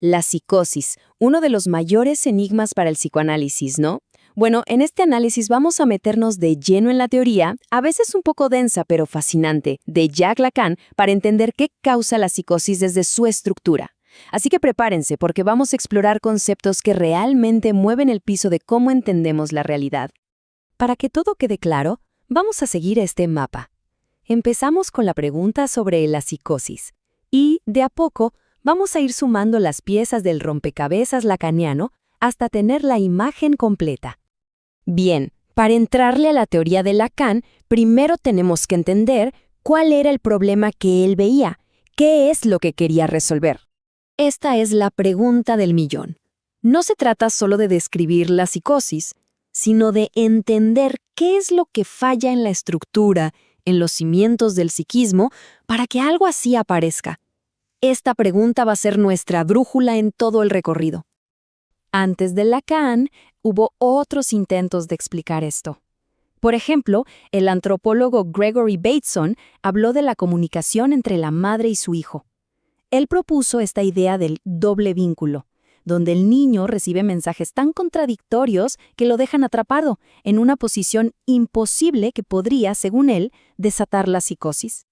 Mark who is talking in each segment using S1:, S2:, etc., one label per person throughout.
S1: La psicosis, uno de los mayores enigmas para el psicoanálisis, ¿no? Bueno, en este análisis vamos a meternos de lleno en la teoría, a veces un poco densa pero fascinante, de Jacques Lacan para entender qué causa la psicosis desde su estructura. Así que prepárense porque vamos a explorar conceptos que realmente mueven el piso de cómo entendemos la realidad. Para que todo quede claro, vamos a seguir este mapa. Empezamos con la pregunta sobre la psicosis y, de a poco, vamos a ir sumando las piezas del rompecabezas lacaniano hasta tener la imagen completa. Bien, para entrarle a la teoría de Lacan, primero tenemos que entender cuál era el problema que él veía, qué es lo que quería resolver. Esta es la pregunta del millón. No se trata solo de describir la psicosis, sino de entender qué es lo que falla en la estructura, en los cimientos del psiquismo, para que algo así aparezca. Esta pregunta va a ser nuestra brújula en todo el recorrido. Antes de Lacan, hubo otros intentos de explicar esto. Por ejemplo, el antropólogo Gregory Bateson habló de la comunicación entre la madre y su hijo. Él propuso esta idea del doble vínculo, donde el niño recibe mensajes tan contradictorios que lo dejan atrapado en una posición imposible que podría, según él, desatar la psicosis.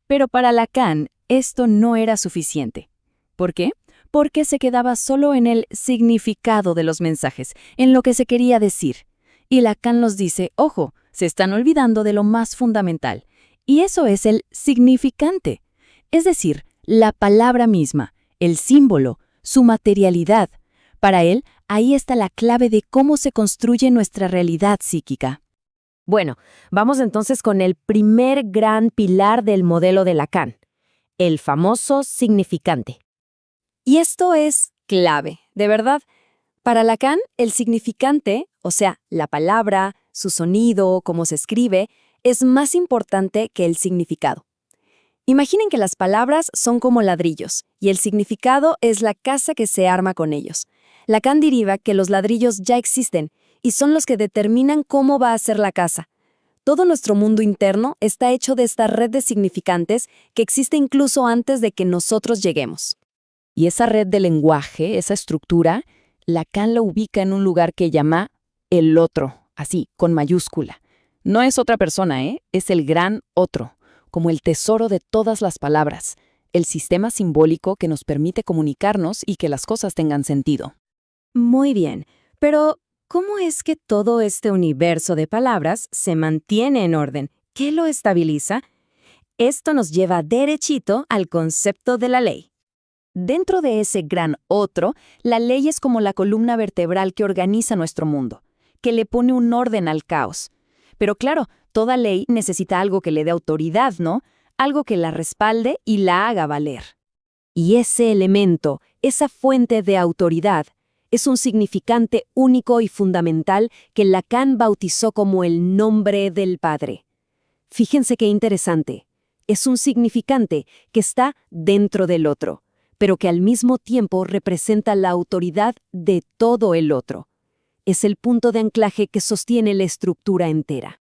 S1: Pero para Lacan, esto no era suficiente. ¿Por qué? Porque se quedaba solo en el significado de los mensajes, en lo que se quería decir. Y Lacan nos dice, ojo, se están olvidando de lo más fundamental, y eso es el significante. Es decir, la palabra misma, el símbolo, su materialidad. Para él, ahí está la clave de cómo se construye nuestra realidad psíquica. Bueno, vamos entonces con el primer gran pilar del modelo de Lacan, el famoso significante. Y esto es clave, de verdad. Para Lacan, el significante, o sea, la palabra, su sonido, cómo se escribe, es más importante que el significado. Imaginen que las palabras son como ladrillos, y el significado es la casa que se arma con ellos. Lacan deriva que los ladrillos ya existen, y son los que determinan cómo va a ser la casa. Todo nuestro mundo interno está hecho de esta red de significantes que existe incluso antes de que nosotros lleguemos. Y esa red de lenguaje, esa estructura, Lacan la ubica en un lugar que llama el otro, así, con mayúscula. No es otra persona, es el gran otro, como el tesoro de todas las palabras, el sistema simbólico que nos permite comunicarnos y que las cosas tengan sentido. Muy bien, pero ¿cómo es que todo este universo de palabras se mantiene en orden? ¿Qué lo estabiliza? Esto nos lleva derechito al concepto de la ley. Dentro de ese gran otro, la ley es como la columna vertebral que organiza nuestro mundo, que le pone un orden al caos. Pero claro, toda ley necesita algo que le dé autoridad, ¿no? Algo que la respalde y la haga valer. Y ese elemento, esa fuente de autoridad, es un significante único y fundamental que Lacan bautizó como el nombre del Padre. Fíjense qué interesante. Es un significante que está dentro del otro, pero que al mismo tiempo representa la autoridad de todo el otro. Es el punto de anclaje que sostiene la estructura entera.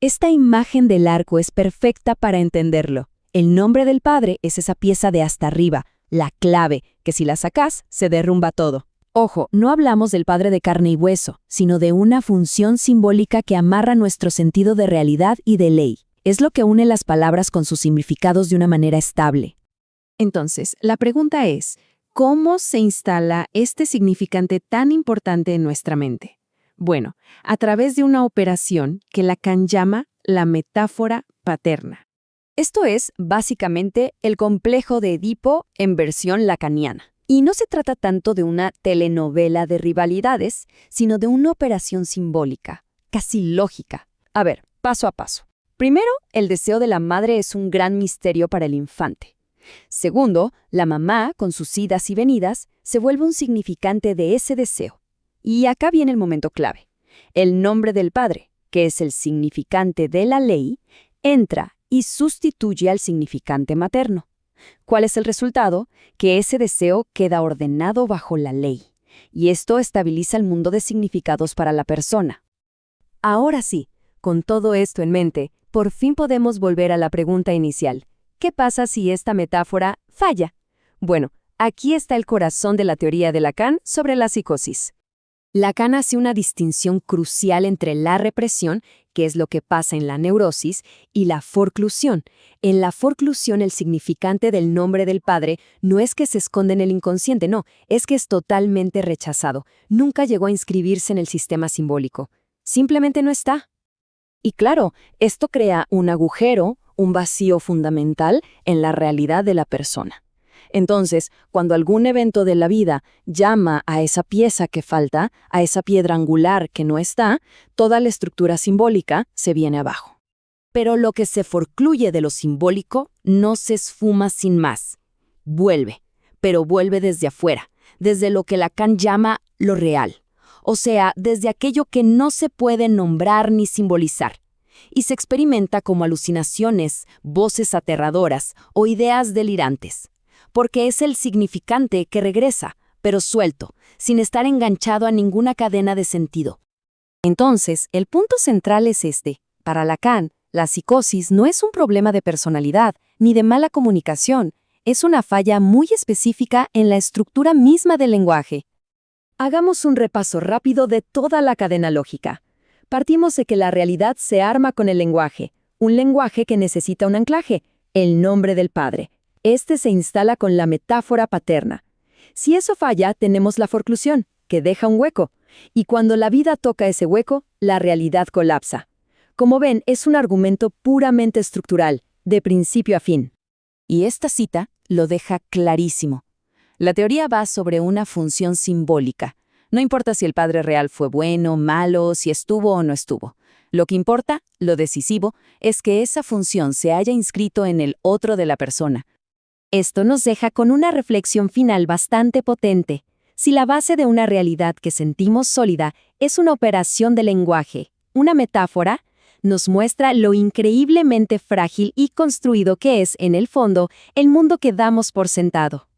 S1: Esta imagen del arco es perfecta para entenderlo. El nombre del Padre es esa pieza de hasta arriba, la clave, que si la sacás, se derrumba todo. Ojo, no hablamos del Padre de carne y hueso, sino de una función simbólica que amarra nuestro sentido de realidad y de ley. Es lo que une las palabras con sus significados de una manera estable. Entonces, la pregunta es, ¿cómo se instala este significante tan importante en nuestra mente? Bueno, a través de una operación que Lacan llama la metáfora paterna. Esto es, básicamente, el complejo de Edipo en versión lacaniana. Y no se trata tanto de una telenovela de rivalidades, sino de una operación simbólica, casi lógica. A ver, paso a paso. Primero, el deseo de la madre es un gran misterio para el infante. Segundo, la mamá, con sus idas y venidas, se vuelve un significante de ese deseo. Y acá viene el momento clave. El nombre del padre, que es el significante de la ley, entra y sustituye al significante materno. ¿Cuál es el resultado? Que ese deseo queda ordenado bajo la ley. Y esto estabiliza el mundo de significados para la persona. Ahora sí, con todo esto en mente, por fin podemos volver a la pregunta inicial. ¿Qué pasa si esta metáfora falla? Bueno, Aquí está el corazón de la teoría de Lacan sobre la psicosis. Lacan hace una distinción crucial entre la represión, que es lo que pasa en la neurosis, y la forclusión. En la forclusión, el significante del nombre del padre no es que se esconde en el inconsciente, no, es que es totalmente rechazado. Nunca llegó a inscribirse en el sistema simbólico. Simplemente no está. Y claro, esto crea un agujero, un vacío fundamental en la realidad de la persona. Entonces, cuando algún evento de la vida llama a esa pieza que falta, a esa piedra angular que no está, toda la estructura simbólica se viene abajo. Pero lo que se forcluye de lo simbólico no se esfuma sin más. Vuelve, pero vuelve desde afuera, desde lo que Lacan llama lo real. O sea, desde aquello que no se puede nombrar ni simbolizar. Y se experimenta como alucinaciones, voces aterradoras o ideas delirantes. Porque es el significante que regresa, pero suelto, sin estar enganchado a ninguna cadena de sentido. Entonces, el punto central es este. Para Lacan, la psicosis no es un problema de personalidad ni de mala comunicación, es una falla muy específica en la estructura misma del lenguaje. Hagamos un repaso rápido de toda la cadena lógica. Partimos de que la realidad se arma con el lenguaje, un lenguaje que necesita un anclaje, el nombre del padre. Este se instala con la metáfora paterna. Si eso falla, tenemos la forclusión, que deja un hueco. Y cuando la vida toca ese hueco, la realidad colapsa. Como ven, es un argumento puramente estructural, de principio a fin. Y esta cita lo deja clarísimo. La teoría va sobre una función simbólica. No importa si el padre real fue bueno, malo, si estuvo o no estuvo. Lo que importa, lo decisivo, es que esa función se haya inscrito en el otro de la persona. Esto nos deja con una reflexión final bastante potente. Si la base de una realidad que sentimos sólida es una operación de lenguaje, una metáfora, nos muestra lo increíblemente frágil y construido que es, en el fondo, el mundo que damos por sentado.